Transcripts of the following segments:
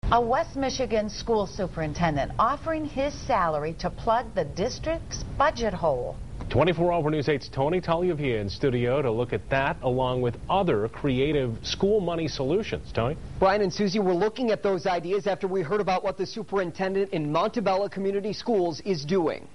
A West Michigan school superintendent offering his salary to plug the district's budget hole. 24 Over News 8's Tony Tagliavia in studio to look at that, along with other creative school money solutions. Tony? Brian and Susie, we're looking at those ideas after we heard about what the superintendent in Montabella Community Schools is doing.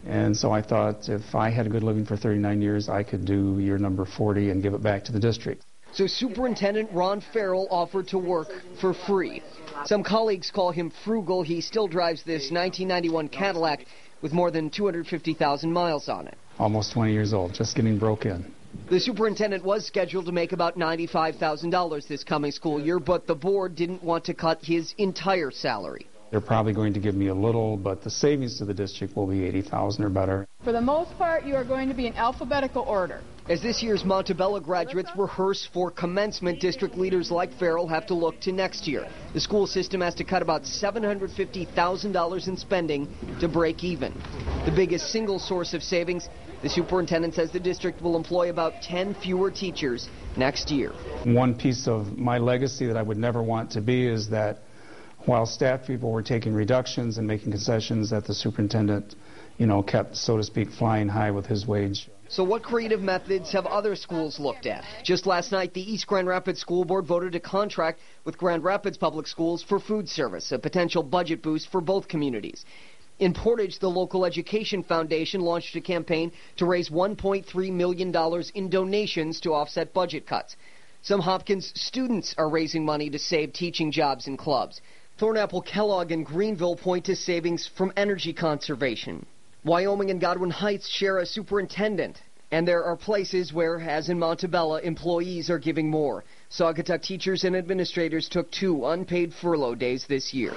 And so I thought if I had a good living for 39 years, I could do year number 40 and give it back to the district. So Superintendent Ron Farrell offered to work for free. Some colleagues call him frugal. He still drives this 1991 Cadillac with more than 250,000 miles on it. Almost 20 years old, just getting broke in. The superintendent was scheduled to make about $95,000 this coming school year, but the board didn't want to cut his entire salary. They're probably going to give me a little, but the savings to the district will be $80,000 or better. For the most part, you are going to be in alphabetical order. As this year's Montabella graduates rehearse for commencement, district leaders like Farrell have to look to next year. The school system has to cut about $750,000 in spending to break even. The biggest single source of savings, the superintendent says the district will employ about 10 fewer teachers next year. One piece of my legacy that I would never want to be is that while staff people were taking reductions and making concessions, that the superintendent, kept, so to speak, flying high with his wage. So what creative methods have other schools looked at? Just last night, the East Grand Rapids School Board voted a contract with Grand Rapids Public Schools for food service, a potential budget boost for both communities. In Portage, the local education foundation launched a campaign to raise $1.3 million in donations to offset budget cuts. Some Hopkins students are raising money to save teaching jobs and clubs. Thornapple, Kellogg, and Greenville point to savings from energy conservation. Wyoming and Godwin Heights share a superintendent, and there are places where, as in Montabella, employees are giving more. Saugatuck teachers and administrators took 2 unpaid furlough days this year.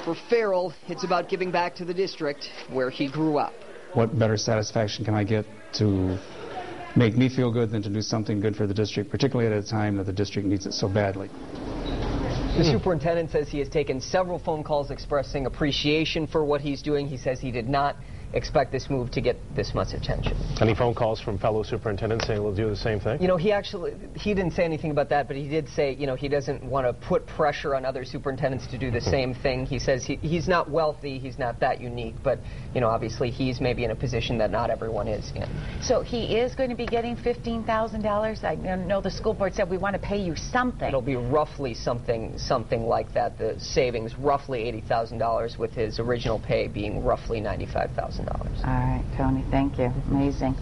For Farrell, it's about giving back to the district where he grew up. What better satisfaction can I get to make me feel good than to do something good for the district, particularly at a time that the district needs it so badly? The superintendent says he has taken several phone calls expressing appreciation for what he's doing. He says he did not expect this move to get this much attention. Any phone calls from fellow superintendents saying we'll do the same thing? He didn't say anything about that, but he did say, he doesn't want to put pressure on other superintendents to do the same thing. He says he's not wealthy, he's not that unique, but, obviously he's maybe in a position that not everyone is in. So he is going to be getting $15,000? I know the school board said we want to pay you something. It'll be roughly something like that. The savings, roughly $80,000, with his original pay being roughly $95,000. All right, Tony, thank you. Amazing.